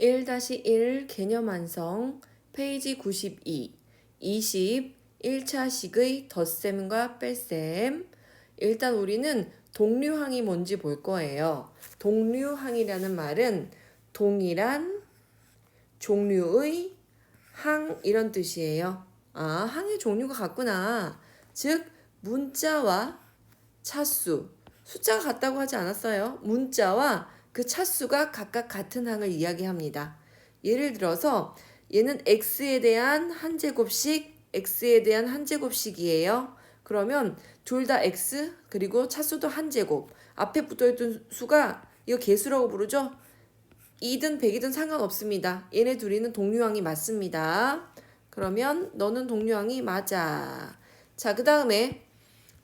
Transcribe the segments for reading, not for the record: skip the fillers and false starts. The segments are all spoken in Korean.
1-1 개념 완성 페이지 92 21차식의 덧셈과 뺄셈. 일단 우리는 동류항이 뭔지 볼 거예요. 동류항이라는 말은 동일한 종류의 항 이런 뜻이에요. 아, 항의 종류가 같구나. 즉 문자와 차수, 숫자가 같다고 하지 않았어요. 문자와 그 차수가 각각 같은 항을 이야기합니다. 예를 들어서 얘는 x에 대한 한 제곱씩, x에 대한 한 제곱씩이에요. 그러면 둘 다 x 그리고 차수도 한 제곱. 앞에 붙어있던 수가 이거 개수라고 부르죠. 2든 100이든 상관없습니다. 얘네 둘이는 동류항이 맞습니다. 그러면 너는 동류항이 맞아. 자, 그 다음에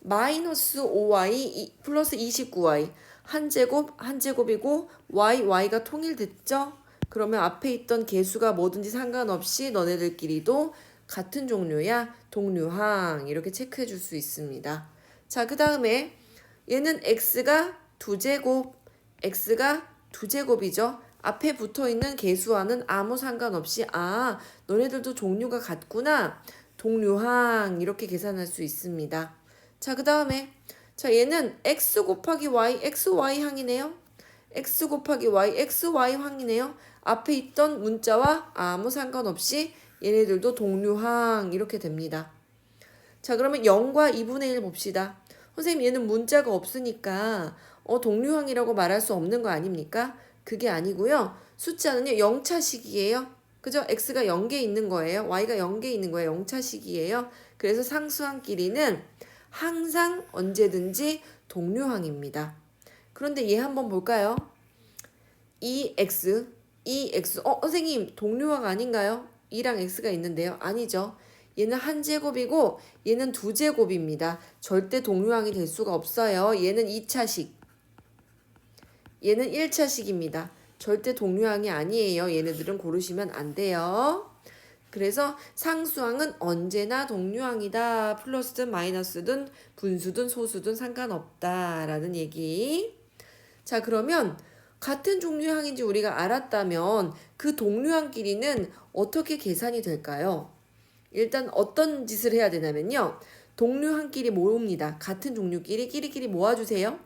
마이너스 5y 플러스 29y 한 제곱이고 y가 통일됐죠? 그러면 앞에 있던 개수가 뭐든지 상관없이 너네들끼리도 같은 종류야. 동류항 이렇게 체크해 줄 수 있습니다. 자, 그 다음에 얘는 x가 2제곱이죠. 앞에 붙어있는 개수와는 아무 상관없이 너네들도 종류가 같구나. 동류항 이렇게 계산할 수 있습니다. 자, 그 다음에 얘는 x 곱하기 y, xy 항이네요. x 곱하기 y, xy 항이네요. 앞에 있던 문자와 아무 상관없이 얘네들도 동류항 이렇게 됩니다. 자, 그러면 0과 2분의 1 봅시다. 선생님 얘는 문자가 없으니까 동류항이라고 말할 수 없는 거 아닙니까? 그게 아니고요. 숫자는요 0차식이에요. 그죠? x가 0개 있는 거예요. y가 0개 있는 거예요. 0차식이에요. 그래서 상수항끼리는 항상 언제든지 동류항입니다. 그런데 얘 한번 볼까요? 2x 선생님 동류항 아닌가요? 2랑 x가 있는데요. 아니죠. 얘는 한 제곱이고 얘는 두 제곱입니다. 절대 동류항이 될 수가 없어요. 얘는 2차식, 얘는 1차식입니다. 절대 동류항이 아니에요. 얘네들은 고르시면 안 돼요. 그래서 상수항은 언제나 동류항이다. 플러스든 마이너스든 분수든 소수든 상관없다라는 얘기. 자, 그러면 같은 종류의 항인지 우리가 알았다면 그 동류항끼리는 어떻게 계산이 될까요? 일단 어떤 짓을 해야 되냐면요. 동류항끼리 모읍니다. 같은 종류끼리 끼리끼리 모아주세요.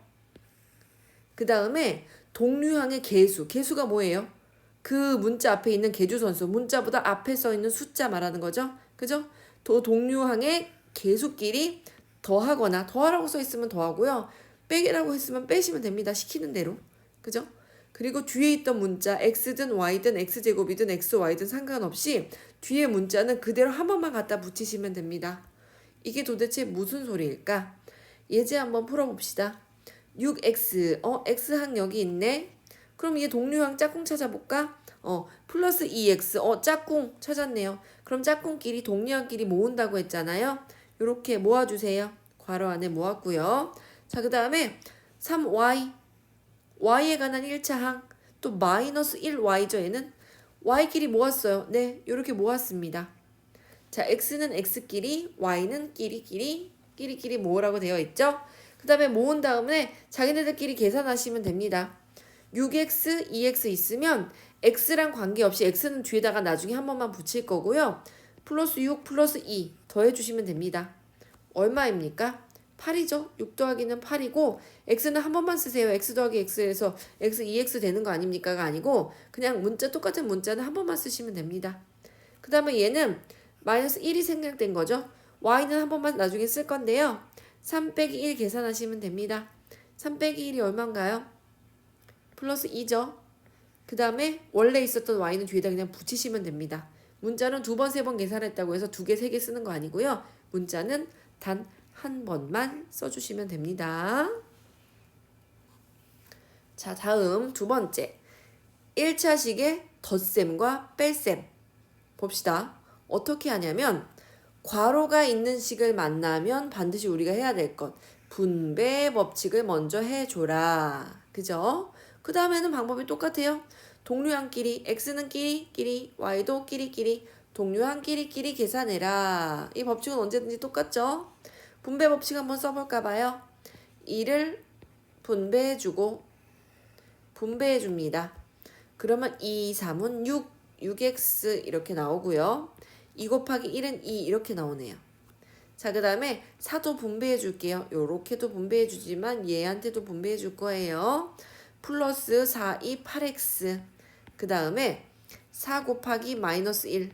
그 다음에 동류항의 개수가 뭐예요? 그 문자 앞에 있는 개주선수, 문자보다 앞에 써있는 숫자 말하는 거죠. 그죠? 동류항의 개수끼리 더하거나 더하라고 써있으면 더하고요. 빼라고 했으면 빼시면 됩니다. 시키는 대로. 그죠? 그리고 뒤에 있던 문자 x든 y든 x제곱이든 xy든 상관없이 뒤에 문자는 그대로 한 번만 갖다 붙이시면 됩니다. 이게 도대체 무슨 소리일까? 예제 한번 풀어봅시다. 6x x항 여기 있네. 그럼 이게 동류항 짝꿍 찾아볼까? 플러스 2x 짝꿍 찾았네요. 그럼 짝꿍끼리 동류항끼리 모은다고 했잖아요. 요렇게 모아주세요. 괄호 안에 모았고요. 자, 그 다음에 3y y에 관한 1차항 또 마이너스 1y죠. 얘는 y끼리 모았어요. 네, 요렇게 모았습니다. 자, x는 x끼리 y는 끼리끼리 모으라고 되어 있죠. 그 다음에 모은 다음에 자기네들끼리 계산하시면 됩니다. 6x, 2x 있으면 x랑 관계없이 x는 뒤에다가 나중에 한 번만 붙일 거고요. 플러스 6 플러스 2 더해주시면 됩니다. 얼마입니까? 8이죠. 6 더하기는 8이고 x는 한 번만 쓰세요. x 더하기 x에서 x 2x 되는 거 아닙니까가 아니고 그냥 똑같은 문자는 한 번만 쓰시면 됩니다. 그 다음에 얘는 마이너스 1이 생략된 거죠. y는 한 번만 나중에 쓸 건데요. 3 빼기 1 계산하시면 됩니다. 3 빼기 1이 얼마인가요? 플러스 2죠. 그 다음에 원래 있었던 y는 뒤에다 그냥 붙이시면 됩니다. 문자는 2번, 3번 계산했다고 해서 2개, 3개 쓰는 거 아니고요. 문자는 단 한 번만 써주시면 됩니다. 자, 다음 두 번째. 1차식의 덧셈과 뺄셈 봅시다. 어떻게 하냐면 괄호가 있는 식을 만나면 반드시 우리가 해야 될 것. 분배 법칙을 먼저 해줘라. 그죠? 그 다음에는 방법이 똑같아요. 동류항끼리 x는 끼리 y도 끼리 동류항끼리 계산해라. 이 법칙은 언제든지 똑같죠? 분배 법칙 한번 써볼까 봐요. 2를 분배해줍니다. 그러면 2, 3은 6, 6x 이렇게 나오고요. 2 곱하기 1은 2 이렇게 나오네요. 자, 그 다음에 4도 분배해 줄게요. 요렇게도 분배해 주지만 얘한테도 분배해 줄 거예요. 플러스 4, 2, 8x. 그 다음에 4 곱하기 마이너스 1.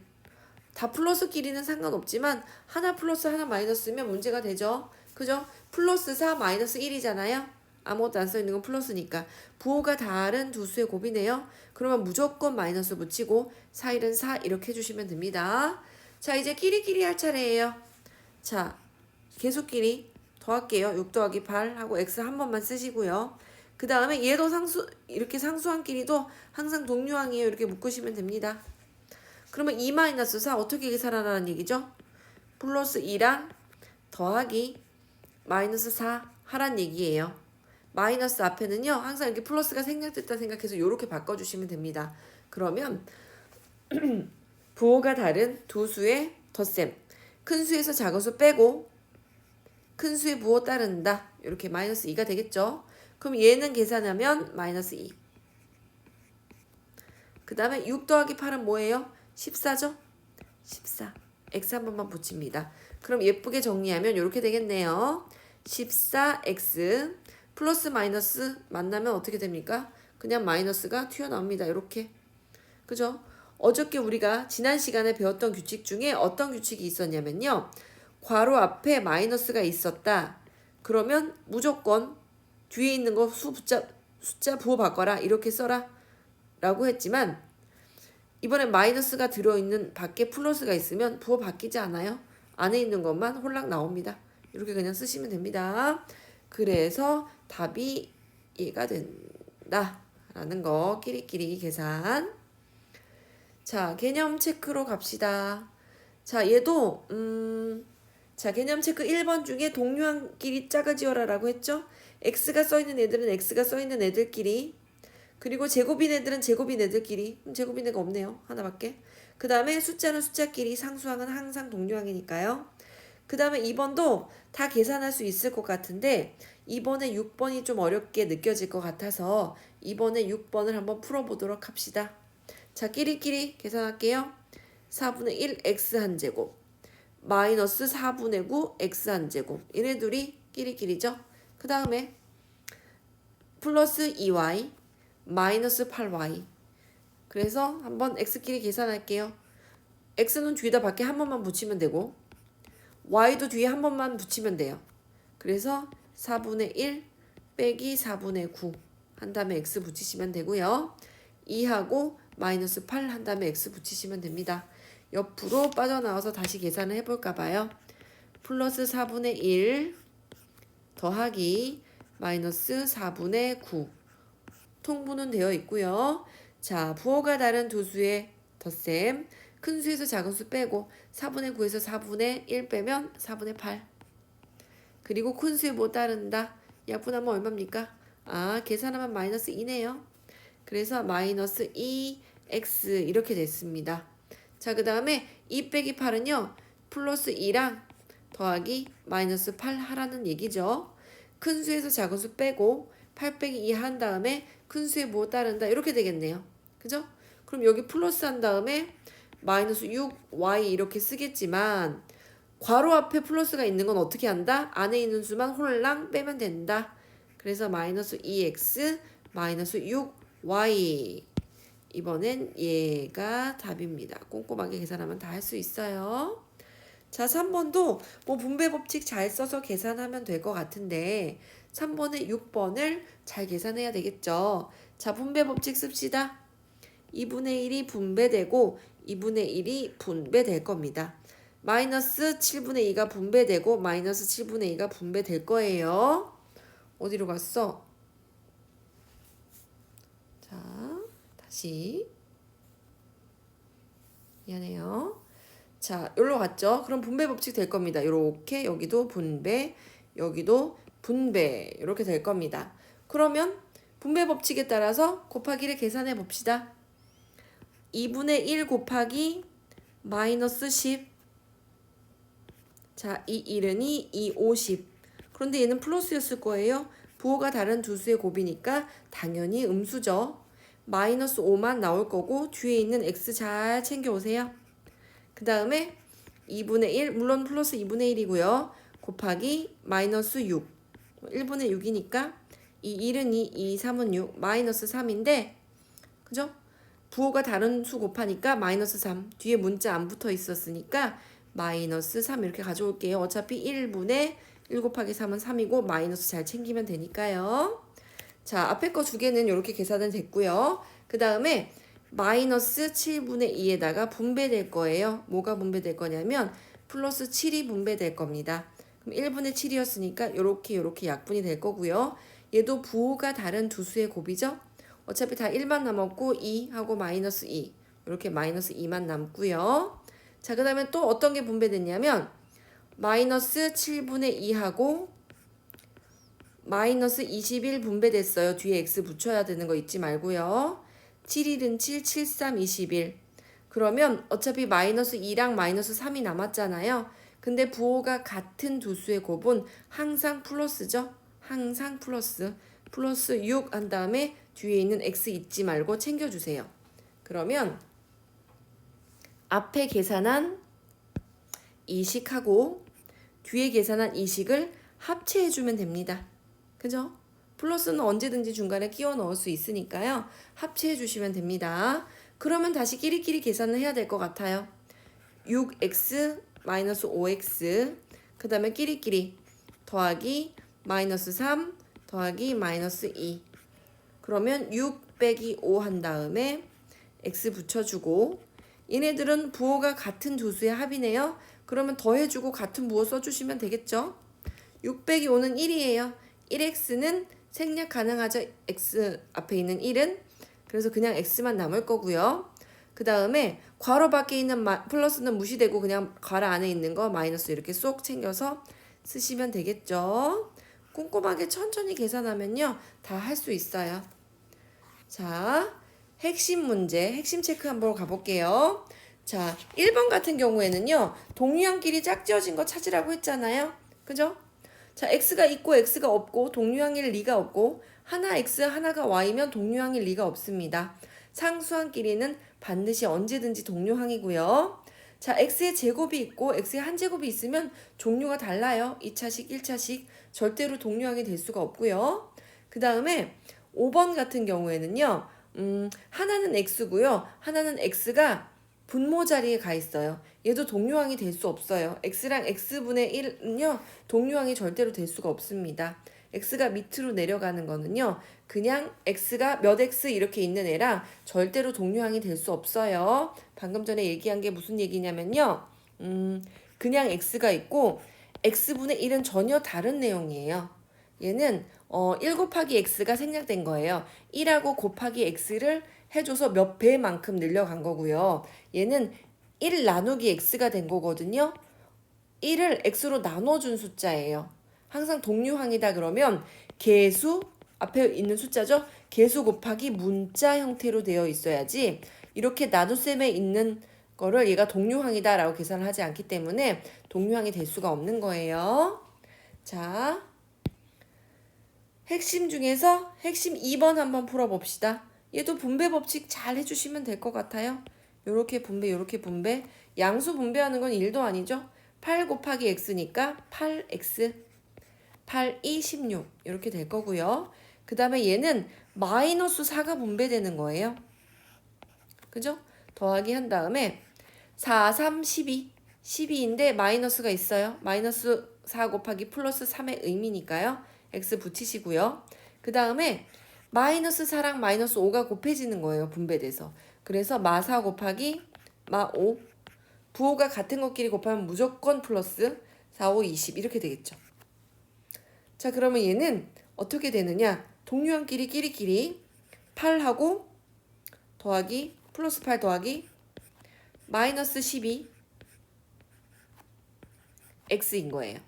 다 플러스끼리는 상관없지만 하나 플러스 하나 마이너스면 문제가 되죠. 그죠? 플러스 4 마이너스 1이잖아요. 아무것도 안 써있는 건 플러스니까. 부호가 다른 두 수의 곱이네요. 그러면 무조건 마이너스 붙이고 4, 1은 4 이렇게 해주시면 됩니다. 자, 이제 끼리끼리 할 차례예요. 자, 계수끼리 더할게요. 6 더하기 8 하고 x 한 번만 쓰시고요. 그 다음에 얘도 이렇게 상수항끼리도 항상 동류항이에요. 이렇게 묶으시면 됩니다. 그러면 2-4 어떻게 계산하라는 얘기죠? 플러스 2랑 더하기 마이너스 4 하란 얘기예요. 마이너스 앞에는요. 항상 이렇게 플러스가 생략됐다 생각해서 이렇게 바꿔주시면 됩니다. 그러면 부호가 다른 두 수의 덧셈. 큰 수에서 작은 수 빼고 큰 수의 부호 따른다. 이렇게 마이너스 2가 되겠죠. 그럼 얘는 계산하면 마이너스 2. 그 다음에 6 더하기 8은 뭐예요? 14죠? 14. x 한 번만 붙입니다. 그럼 예쁘게 정리하면 이렇게 되겠네요. 14x 플러스 마이너스 만나면 어떻게 됩니까? 그냥 마이너스가 튀어나옵니다. 이렇게. 그죠? 어저께 우리가 지난 시간에 배웠던 규칙 중에 어떤 규칙이 있었냐면요. 괄호 앞에 마이너스가 있었다. 그러면 무조건 뒤에 있는 거 숫자 부호 바꿔라. 이렇게 써라. 라고 했지만 이번엔 마이너스가 들어있는 밖에 플러스가 있으면 부호 바뀌지 않아요. 안에 있는 것만 홀랑 나옵니다. 이렇게 그냥 쓰시면 됩니다. 그래서 답이 얘가 된다. 라는 거 끼리끼리 계산. 자, 개념 체크로 갑시다. 자, 얘도 자, 개념 체크 1번 중에 동류항끼리 짝을 지어라 라고 했죠. x가 써있는 애들은 x가 써있는 애들끼리, 그리고 제곱인 애들은 제곱인 애들끼리. 제곱인 애가 없네요. 하나밖에. 그 다음에 숫자는 숫자끼리, 상수항은 항상 동류항이니까요. 그 다음에 2번도 다 계산할 수 있을 것 같은데 2번에 6번이 좀 어렵게 느껴질 것 같아서 2번에 6번을 한번 풀어보도록 합시다. 자, 끼리끼리 계산할게요. 4분의 1 x 한 제곱 마이너스 4분의 9 x 한 제곱. 얘네 둘이 끼리끼리죠. 그 다음에 플러스 2y 마이너스 8y. 그래서 한번 x끼리 계산할게요. x는 뒤에다 밖에 한 번만 붙이면 되고 y도 뒤에 한 번만 붙이면 돼요. 그래서 4분의 1 빼기 4분의 9 한 다음에 x 붙이시면 되고요. 2하고 마이너스 8 한 다음에 x 붙이시면 됩니다. 옆으로 빠져나와서 다시 계산을 해볼까 봐요. 플러스 4분의 1 더하기 마이너스 4분의 9 통분은 되어 있고요. 자, 부호가 다른 두 수의 덧셈. 큰 수에서 작은 수 빼고 4분의 9에서 4분의 1 빼면 4분의 8. 그리고 큰 수에 뭐 따른다? 약분하면 얼마입니까? 아, 계산하면 마이너스 2네요. 그래서 마이너스 2x 이렇게 됐습니다. 자, 그 다음에 2 빼기 8은요. 플러스 2랑 더하기 마이너스 8 하라는 얘기죠. 큰 수에서 작은 수 빼고 8 빼기 2 한 다음에 큰 수에 뭐 따른다? 이렇게 되겠네요. 그죠? 그럼 여기 플러스 한 다음에 마이너스 6y 이렇게 쓰겠지만 괄호 앞에 플러스가 있는 건 어떻게 한다? 안에 있는 수만 홀랑 빼면 된다. 그래서 마이너스 2x 마이너스 6y. 이번엔 얘가 답입니다. 꼼꼼하게 계산하면 다 할 수 있어요. 자, 3번도 뭐 분배 법칙 잘 써서 계산하면 될 것 같은데 3번에 6번을 잘 계산해야 되겠죠. 자, 분배 법칙 씁시다. 2분의 1이 분배되고 2분의 1이 분배될 겁니다. 마이너스 7분의 2가 분배되고 마이너스 7분의 2가 분배될 거예요. 어디로 갔어? 자, 다시. 미안해요. 자, 여기로 갔죠? 그럼 분배 법칙 될 겁니다. 이렇게 여기도 분배, 여기도 분배 이렇게 될 겁니다. 그러면 분배 법칙에 따라서 곱하기를 계산해 봅시다. 2분의 1 곱하기 마이너스 10. 자, 이 1은 2, 50. 그런데 얘는 플러스였을 거예요. 부호가 다른 두 수의 곱이니까 당연히 음수죠. 마이너스 5만 나올 거고 뒤에 있는 x 잘 챙겨오세요. 그 다음에 2분의 1, 물론 플러스 2분의 1이고요. 곱하기 마이너스 6, 1분의 6이니까 이 1은 2, 2, 3은 6, 마이너스 3인데 그죠? 부호가 다른 수 곱하니까 마이너스 3, 뒤에 문자 안 붙어 있었으니까 마이너스 3 이렇게 가져올게요. 어차피 1분의 1 곱하기 3은 3이고 마이너스 잘 챙기면 되니까요. 자, 앞에 거 두 개는 이렇게 계산은 됐고요. 그 다음에 마이너스 7분의 2에다가 분배될 거예요. 뭐가 분배될 거냐면 플러스 7이 분배될 겁니다. 그럼 1분의 7이었으니까 요렇게 약분이 될 거고요. 얘도 부호가 다른 두 수의 곱이죠. 어차피 다 1만 남았고 2하고 마이너스 2 이렇게 마이너스 2만 남고요. 자, 그 다음에 또 어떤 게 분배됐냐면 마이너스 7분의 2하고 마이너스 21 분배됐어요. 뒤에 x 붙여야 되는 거 잊지 말고요. 7일은 7, 7, 3, 21. 그러면 어차피 마이너스 2랑 마이너스 3이 남았잖아요. 근데 부호가 같은 두 수의 곱은 항상 플러스죠. 항상 플러스. 플러스 6 한 다음에 뒤에 있는 x 잊지 말고 챙겨주세요. 그러면 앞에 계산한 이식하고 뒤에 계산한 이식을 합체해주면 됩니다. 그죠? 플러스는 언제든지 중간에 끼워 넣을 수 있으니까요. 합체해 주시면 됩니다. 그러면 다시 끼리끼리 계산을 해야 될 것 같아요. 6x 마이너스 5x 그 다음에 끼리끼리 더하기 마이너스 3 더하기 마이너스 2 그러면 6 빼기 5 한 다음에 x 붙여주고 얘네들은 부호가 같은 두 수의 합이네요. 그러면 더해주고 같은 부호 써주시면 되겠죠. 6 빼기 5는 1이에요. 1x는 생략 가능하죠. x 앞에 있는 1은. 그래서 그냥 x만 남을 거고요. 그 다음에 괄호 밖에 있는 플러스는 무시되고 그냥 괄호 안에 있는 거 마이너스 이렇게 쏙 챙겨서 쓰시면 되겠죠. 꼼꼼하게 천천히 계산하면요. 다 할 수 있어요. 자, 핵심 문제, 핵심 체크 한번 가볼게요. 자, 1번 같은 경우에는요. 동류항끼리 짝지어진 거 찾으라고 했잖아요. 그죠? 자, x가 있고 x가 없고 동류항일 리가 없고 하나 x 하나가 y면 동류항일 리가 없습니다. 상수항끼리는 반드시 언제든지 동류항이고요. 자, x의 제곱이 있고 x의 한 제곱이 있으면 종류가 달라요. 2차식, 1차식 절대로 동류항이 될 수가 없고요. 그 다음에 5번 같은 경우에는요. 하나는 x고요. 하나는 x가 분모 자리에 가 있어요. 얘도 동류항이 될 수 없어요. x랑 x분의 1은요. 동류항이 절대로 될 수가 없습니다. x가 밑으로 내려가는 거는요. 그냥 x가 몇 x 이렇게 있는 애랑 절대로 동류항이 될 수 없어요. 방금 전에 얘기한 게 무슨 얘기냐면요. 그냥 x가 있고 x분의 1은 전혀 다른 내용이에요. 얘는 1 곱하기 x가 생략된 거예요. 1하고 곱하기 x를 해줘서 몇 배만큼 늘려간 거고요. 얘는 1 나누기 x가 된 거거든요. 1을 x로 나눠준 숫자예요. 항상 동류항이다 그러면 개수, 앞에 있는 숫자죠. 개수 곱하기 문자 형태로 되어 있어야지 이렇게 나눗셈에 있는 거를 얘가 동류항이다 라고 계산을 하지 않기 때문에 동류항이 될 수가 없는 거예요. 자, 핵심 중에서 핵심 2번 한번 풀어봅시다. 얘도 분배 법칙 잘 해주시면 될 것 같아요. 요렇게 분배, 요렇게 분배. 양수 분배하는 건 1도 아니죠. 8 곱하기 x니까 8x. 8, 2, 16 이렇게 될 거고요. 그 다음에 얘는 마이너스 4가 분배되는 거예요. 그죠? 더하기 한 다음에 4, 3, 12. 12인데 마이너스가 있어요. 마이너스 4 곱하기 플러스 3의 의미니까요. x 붙이시고요. 그 다음에 마이너스 4랑 마이너스 5가 곱해지는 거예요. 분배돼서. 그래서 마 4 곱하기 마 5. 부호가 같은 것끼리 곱하면 무조건 플러스 4, 5, 20 이렇게 되겠죠. 자, 그러면 얘는 어떻게 되느냐? 동류항끼리 끼리끼리 8하고 더하기 플러스 8 더하기 마이너스 12 x인 거예요.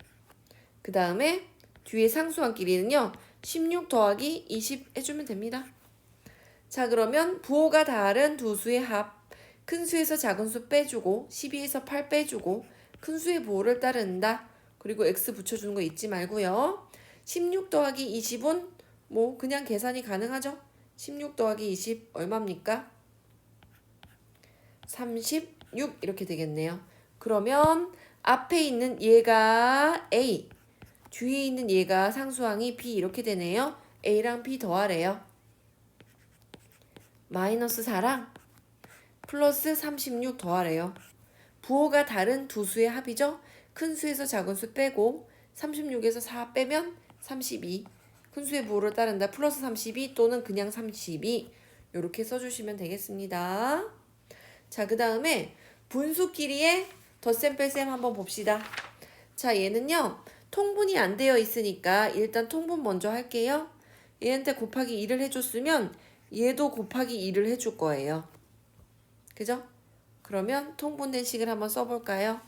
그 다음에 뒤에 상수항끼리는요. 16 더하기 20 해주면 됩니다. 자, 그러면 부호가 다른 두 수의 합. 큰 수에서 작은 수 빼주고 12에서 8 빼주고 큰 수의 부호를 따른다. 그리고 x 붙여주는 거 잊지 말고요. 16 더하기 20은 뭐 그냥 계산이 가능하죠. 16 더하기 20 얼마입니까? 36 이렇게 되겠네요. 그러면 앞에 있는 얘가 A, 뒤에 있는 얘가 상수항이 B 이렇게 되네요. A랑 B 더하래요. 마이너스 4랑 플러스 36 더하래요. 부호가 다른 두 수의 합이죠. 큰 수에서 작은 수 빼고 36에서 4 빼면 32. 큰 수의 부호를 따른다. 플러스 32 또는 그냥 32. 이렇게 써주시면 되겠습니다. 자, 그 다음에 분수끼리의 덧셈 뺄셈 한번 봅시다. 자, 얘는요. 통분이 안 되어 있으니까 일단 통분 먼저 할게요. 얘한테 곱하기 2를 해줬으면 얘도 곱하기 2를 해줄 거예요. 그죠? 그러면 통분된 식을 한번 써볼까요?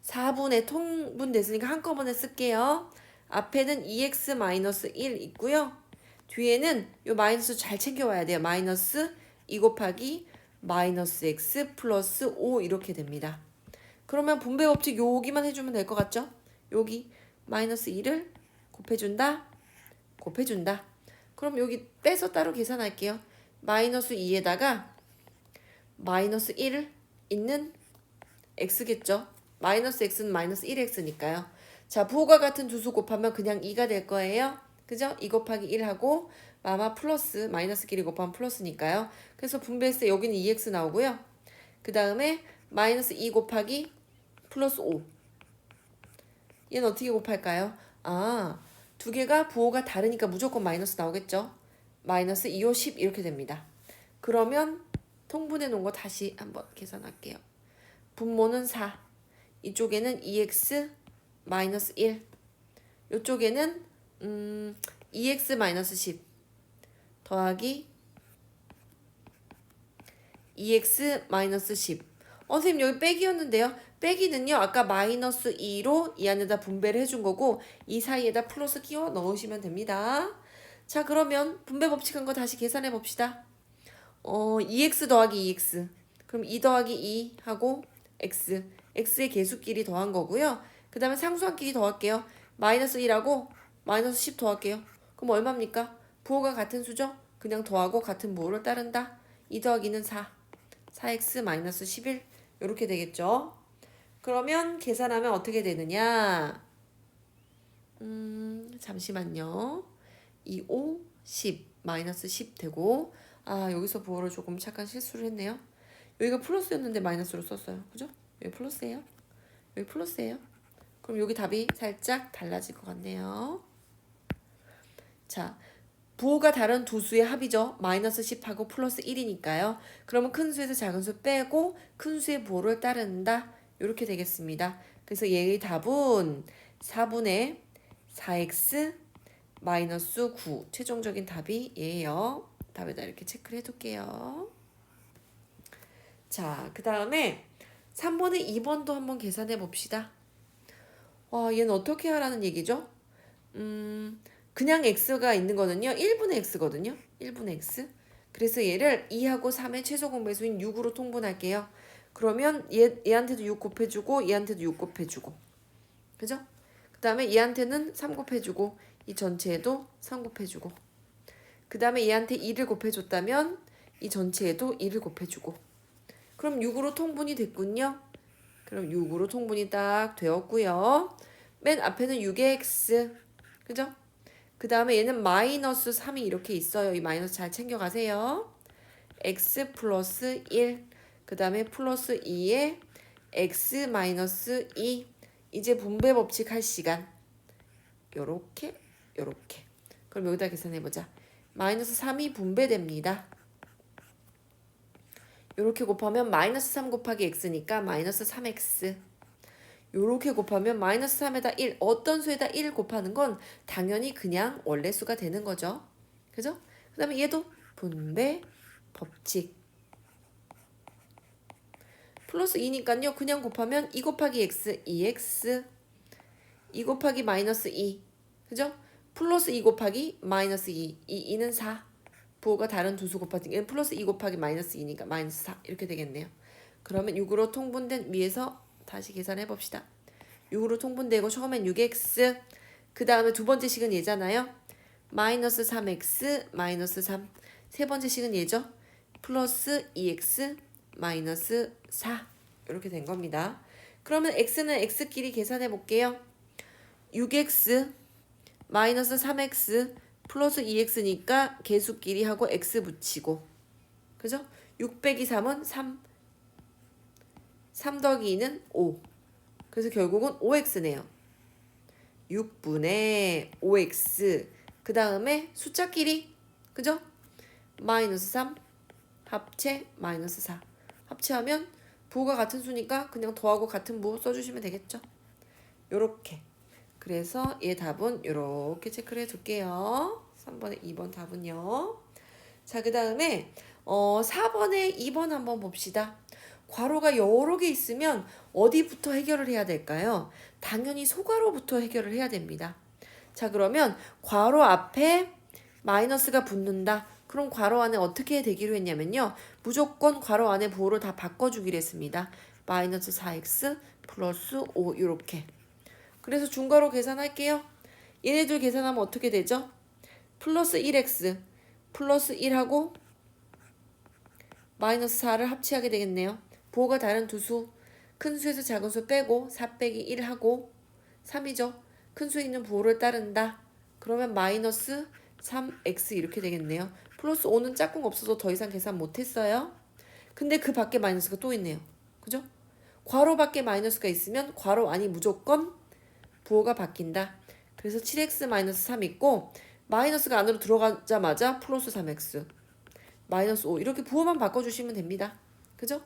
4분의 통분됐으니까 한꺼번에 쓸게요. 앞에는 2x-1 있고요. 뒤에는 요 마이너스 잘 챙겨와야 돼요. 마이너스 2 곱하기 마이너스 x 플러스 5 이렇게 됩니다. 그러면 분배 법칙 여기만 해주면 될 것 같죠? 여기 마이너스 2를 곱해준다. 곱해준다. 그럼 여기 빼서 따로 계산할게요. 마이너스 2에다가 마이너스 1을 있는 x겠죠. 마이너스 x는 마이너스 1x니까요. 자, 부호가 같은 두 수 곱하면 그냥 2가 될 거예요. 그죠? 2 곱하기 1하고 마마 플러스 마이너스끼리 곱하면 플러스니까요. 그래서 분배했을 때 여기는 2x 나오고요. 그 다음에 마이너스 2 곱하기 플러스 5. 얘는 어떻게 곱할까요? 아, 두 개가 부호가 다르니까 무조건 마이너스 나오겠죠. 마이너스 2, 5, 10 이렇게 됩니다. 그러면 통분해 놓은 거 다시 한번 계산할게요. 분모는 4. 이쪽에는 2x 마이너스 1. 이쪽에는 2x 마이너스 10 더하기 2x 마이너스 10. 선생님 여기 빼기였는데요. 빼기는요. 아까 마이너스 2로 이 안에다 분배를 해준 거고 이 사이에다 플러스 끼워 넣으시면 됩니다. 자, 그러면 분배 법칙 한 거 다시 계산해 봅시다. 2x 더하기 2x. 그럼 2 더하기 2 하고 x. x의 개수끼리 더한 거고요. 그 다음에 상수항끼리 더할게요. 마이너스 1하고 마이너스 10 더할게요. 그럼 얼마입니까? 부호가 같은 수죠? 그냥 더하고 같은 부호를 따른다. 2 더하기는 4. 4x 마이너스 11 이렇게 되겠죠. 그러면 계산하면 어떻게 되느냐? 잠시만요. 2, 5, 10 마이너스 10 되고 여기서 부호를 조금 잠깐 실수를 했네요. 여기가 플러스였는데 마이너스로 썼어요. 그죠? 여기 플러스예요. 여기 플러스예요. 그럼 여기 답이 살짝 달라질 것 같네요. 자, 부호가 다른 두 수의 합이죠. 마이너스 10하고 플러스 1이니까요. 그러면 큰 수에서 작은 수 빼고 큰 수의 부호를 따른다. 이렇게 되겠습니다. 그래서 얘의 답은 4분의 4x 마이너스 9. 최종적인 답이 얘예요. 답에다 이렇게 체크를 해둘게요. 자, 그 다음에 3번에 2번도 한번 계산해 봅시다. 얘는 어떻게 하라는 얘기죠? 그냥 x가 있는 거는요. 1분의 x거든요. 1분의 x. 그래서 얘를 2하고 3의 최소 공배수인 6으로 통분할게요. 그러면 얘한테도 6 곱해주고 얘한테도 6 곱해주고. 그죠? 그 다음에 얘한테는 3 곱해주고 이 전체에도 3 곱해주고. 그 다음에 얘한테 2를 곱해줬다면 이 전체에도 2를 곱해주고. 그럼 6으로 통분이 됐군요. 그럼 6으로 통분이 딱 되었고요. 맨 앞에는 6의 x. 그죠? 그 다음에 얘는 마이너스 3이 이렇게 있어요. 이 마이너스 잘 챙겨가세요. x 플러스 1. 그 다음에 플러스 2에 x 마이너스 2. 이제 분배 법칙 할 시간. 요렇게 요렇게. 그럼 여기다 계산해보자. 마이너스 3이 분배됩니다. 요렇게 곱하면 마이너스 3 곱하기 x니까 마이너스 3x. 요렇게 곱하면 마이너스 3에다 1. 어떤 수에다 1 곱하는 건 당연히 그냥 원래 수가 되는 거죠. 그죠? 그 다음에 얘도 분배 법칙. 플러스 2니까요. 그냥 곱하면 2 곱하기 x 2x. 2 곱하기 마이너스 2. 그죠? 플러스 2 곱하기 마이너스 2. 2는 4. 부호가 다른 두 수 곱하기 얘는 플러스 2 곱하기 마이너스 2니까 마이너스 4 이렇게 되겠네요. 그러면 6으로 통분된 위에서 다시 계산해 봅시다. 6으로 통분되고 처음엔 6x 그 다음에 두 번째 식은 얘잖아요. 마이너스 3x 마이너스 3. 세 번째 식은 얘죠. 플러스 2x 마이너스 4. 이렇게 된 겁니다. 그러면 x는 x끼리 계산해 볼게요. 6x 마이너스 3x 플러스 2x니까 개수끼리 하고 x 붙이고, 그죠? 6 빼기 3은 3. 3 더하기 2는 5. 그래서 결국은 5x네요. 6분의 5x. 그 다음에 숫자끼리, 그죠? 마이너스 3 합체 마이너스 4. 합체하면 부호가 같은 수니까 그냥 더하고 같은 부호 써주시면 되겠죠. 요렇게. 그래서 얘 답은 요렇게 체크를 해둘게요. 3번에 2번 답은요. 자, 그 다음에 4번에 2번 한번 봅시다. 괄호가 여러 개 있으면 어디부터 해결을 해야 될까요? 당연히 소괄호부터 해결을 해야 됩니다. 자, 그러면 괄호 앞에 마이너스가 붙는다. 그럼 괄호 안에 어떻게 되기로 했냐면요. 무조건 괄호 안에 부호를 다 바꿔주기로 했습니다. 마이너스 4x 플러스 5 이렇게. 그래서 중괄호 계산할게요. 얘네들 계산하면 어떻게 되죠? 플러스 1x 플러스 1하고 마이너스 4를 합치하게 되겠네요. 부호가 다른 두 수. 큰 수에서 작은 수 빼고 4 빼기 1하고 3이죠. 큰 수에 있는 부호를 따른다. 그러면 마이너스 3x 이렇게 되겠네요. 플러스 5는 짝꿍 없어서 더 이상 계산 못했어요. 근데 그 밖에 마이너스가 또 있네요. 그죠? 괄호 밖에 마이너스가 있으면 괄호 안이 무조건 부호가 바뀐다. 그래서 7x 마이너스 3 있고 마이너스가 안으로 들어가자마자 플러스 3x 마이너스 5 이렇게 부호만 바꿔주시면 됩니다. 그죠?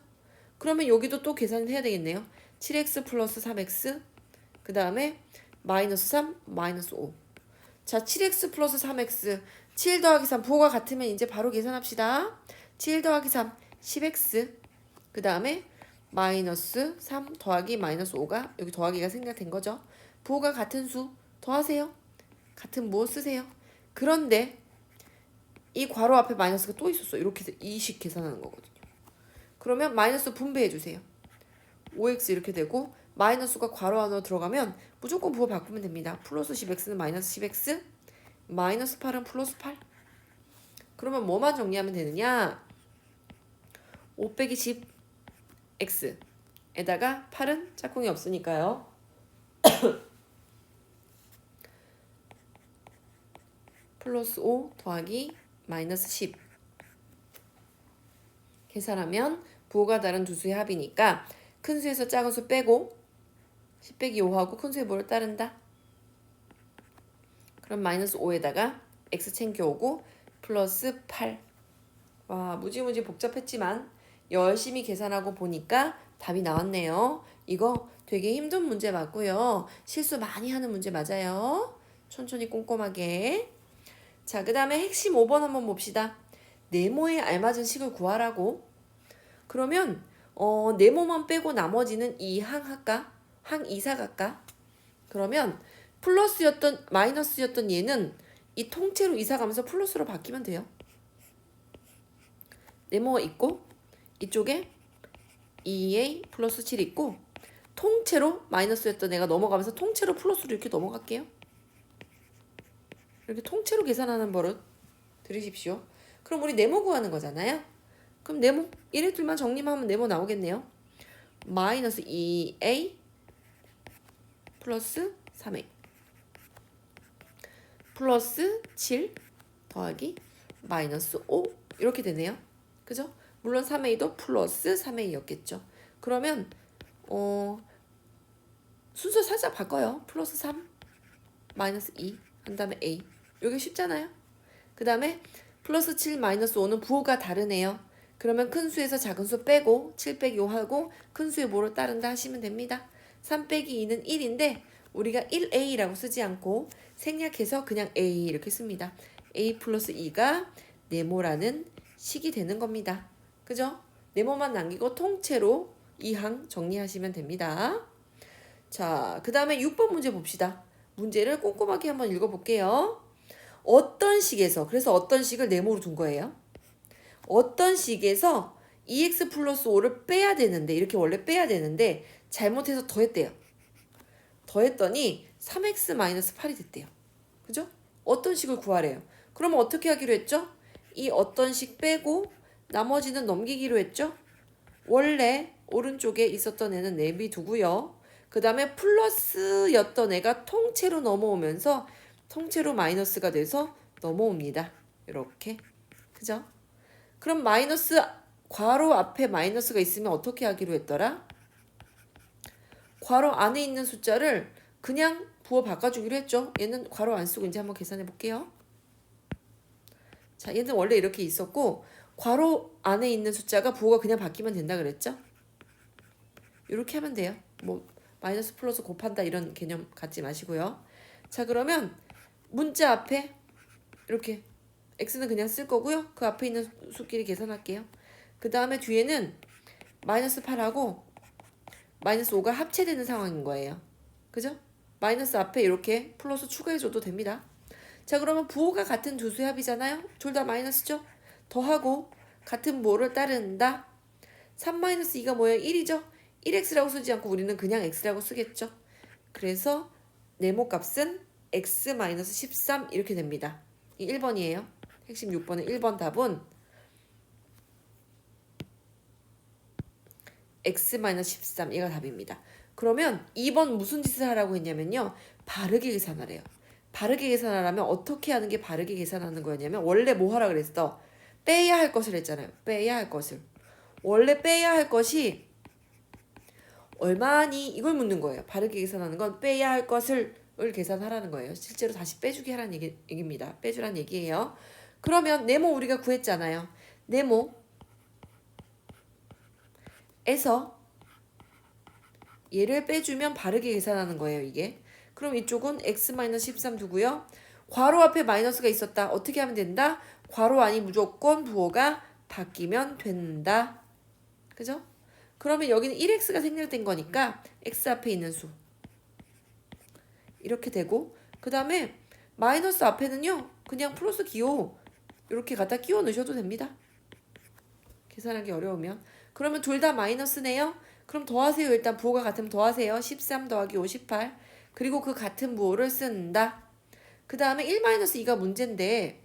그러면 여기도 또 계산을 해야 되겠네요. 7x 플러스 3x 그 다음에 마이너스 3 마이너스 5. 자, 7x 플러스 3x 7 더하기 3 부호가 같으면 이제 바로 계산합시다. 7 더하기 3 10x 그 다음에 마이너스 3 더하기 마이너스 5가 여기 더하기가 생략된 거죠. 부호가 같은 수 더하세요. 같은 부호 쓰세요. 그런데 이 괄호 앞에 마이너스가 또 있었어. 이렇게 이식 계산하는 거거든요. 그러면 마이너스 분배해 주세요. 5x 이렇게 되고 마이너스가 괄호 안으로 들어가면 무조건 부호 바꾸면 됩니다. 플러스 10x는 마이너스 10x 마이너스 8은 플러스 8. 그러면 뭐만 정리하면 되느냐? 5 빼기 10x 에다가 8은 짝꿍이 없으니까요. 플러스 5 더하기 마이너스 10 계산하면 부호가 다른 두 수의 합이니까 큰 수에서 작은 수 빼고 10 빼기 5하고 큰 수의 부호를 따른다. 그럼 마이너스 5에다가 x 챙겨오고 플러스 8. 와, 무지무지 복잡했지만 열심히 계산하고 보니까 답이 나왔네요. 이거 되게 힘든 문제 맞고요. 실수 많이 하는 문제 맞아요. 천천히 꼼꼼하게. 자, 그 다음에 핵심 5번 한번 봅시다. 네모에 알맞은 식을 구하라고. 그러면 네모만 빼고 나머지는 이 항 할까? 항 이사 갈까? 그러면 플러스였던 마이너스였던 얘는 이 통째로 이사 가면서 플러스로 바뀌면 돼요. 네모가 있고 이쪽에 2a 플러스 7 있고 통째로 마이너스였던 애가 넘어가면서 통째로 플러스로 이렇게 넘어갈게요. 이렇게 통째로 계산하는 버릇 들으십시오. 그럼 우리 네모 구하는 거잖아요. 그럼 네모 얘네들만 정리하면 네모 나오겠네요. 마이너스 2a 플러스 3a 플러스 7 더하기 마이너스 5 이렇게 되네요. 그죠? 물론 3a도 플러스 3a였겠죠. 그러면 순서 살짝 바꿔요. 플러스 3 마이너스 2 한 다음에 a. 이게 쉽잖아요. 그 다음에 플러스 7 마이너스 5는 부호가 다르네요. 그러면 큰 수에서 작은 수 빼고 7 빼기 5 하고 큰 수의 뭐를 따른다 하시면 됩니다. 3 빼기 2는 1인데 우리가 1a라고 쓰지 않고 생략해서 그냥 a 이렇게 씁니다. a 플러스 2가 네모라는 식이 되는 겁니다. 그죠? 네모만 남기고 통째로 이 항 정리하시면 됩니다. 자, 그 다음에 6번 문제 봅시다. 문제를 꼼꼼하게 한번 읽어볼게요. 어떤 식에서, 그래서 어떤 식을 네모로 둔 거예요. 어떤 식에서 2x 플러스 5를 빼야 되는데, 이렇게 원래 빼야 되는데 잘못해서 더했대요. 더했더니 3x 마이너스 8이 됐대요. 그죠? 어떤 식을 구하래요. 그러면 어떻게 하기로 했죠? 이 어떤 식 빼고 나머지는 넘기기로 했죠? 원래 오른쪽에 있었던 애는 내비두고요. 그 다음에 플러스였던 애가 통째로 넘어오면서 통째로 마이너스가 돼서 넘어옵니다. 이렇게. 그죠? 그럼 마이너스 괄호 앞에 마이너스가 있으면 어떻게 하기로 했더라? 괄호 안에 있는 숫자를 그냥 부호 바꿔주기로 했죠. 얘는 괄호 안 쓰고 이제 한번 계산해 볼게요. 자, 얘는 원래 이렇게 있었고 괄호 안에 있는 숫자가 부호가 그냥 바뀌면 된다 그랬죠? 이렇게 하면 돼요. 뭐 마이너스 플러스 곱한다 이런 개념 갖지 마시고요. 자, 그러면 문자 앞에 이렇게 x는 그냥 쓸 거고요. 그 앞에 있는 수끼리 계산할게요. 그 다음에 뒤에는 마이너스 8하고 마이너스 5가 합체되는 상황인 거예요. 그죠? 마이너스 앞에 이렇게 플러스 추가해줘도 됩니다. 자, 그러면 부호가 같은 두 수의 합이잖아요. 둘 다 마이너스죠? 더하고 같은 부호를 따른다. 3-2가 뭐예요? 1이죠? 1x라고 쓰지 않고 우리는 그냥 x라고 쓰겠죠. 그래서 네모 값은 x-13 이렇게 됩니다. 이 1번이에요. 핵심 6번의 1번 답은 x-13 이가 답입니다. 그러면 2번 무슨 짓을 하라고 했냐면요. 바르게 계산하래요. 바르게 계산하려면 어떻게 하는 게 바르게 계산하는 거였냐면 원래 뭐 하라 그랬어? 빼야 할 것을 했잖아요. 빼야 할 것을. 원래 빼야 할 것이 얼마니 이걸 묻는 거예요. 바르게 계산하는 건 빼야 할 것을 계산하라는 거예요. 실제로 다시 빼주게 하라는 얘기입니다. 빼주라는 얘기예요. 그러면 네모 우리가 구했잖아요. 네모에서 얘를 빼주면 바르게 계산하는 거예요. 이게. 그럼 이쪽은 x-13 두고요. 괄호 앞에 마이너스가 있었다. 어떻게 하면 된다? 괄호 안이 무조건 부호가 바뀌면 된다. 그죠? 그러면 여기는 1x가 생략된 거니까 x 앞에 있는 수 이렇게 되고 그 다음에 마이너스 앞에는요 그냥 플러스 기호 이렇게 갖다 끼워 넣으셔도 됩니다. 계산하기 어려우면. 그러면 둘 다 마이너스네요. 그럼 더하세요. 일단 부호가 같으면 더하세요. 13 더하기 5, 18. 그리고 그 같은 부호를 쓴다. 그 다음에 1-2가 문제인데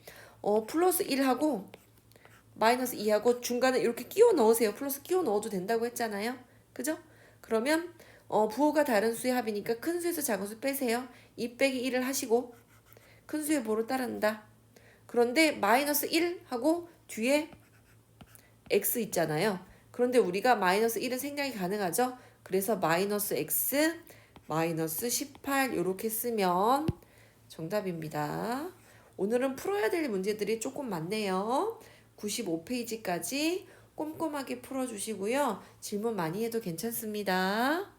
플러스 1하고 마이너스 2하고 중간에 이렇게 끼워 넣으세요. 플러스 끼워 넣어도 된다고 했잖아요. 그죠? 그러면 부호가 다른 수의 합이니까 큰 수에서 작은 수 빼세요. 2 빼기 1을 하시고 큰 수의 부호를 따른다. 그런데 마이너스 1하고 뒤에 x 있잖아요. 그런데 우리가 마이너스 1은 생략이 가능하죠. 그래서 마이너스 x 마이너스 18 이렇게 쓰면 정답입니다. 오늘은 풀어야 될 문제들이 조금 많네요. 95페이지까지 꼼꼼하게 풀어주시고요. 질문 많이 해도 괜찮습니다.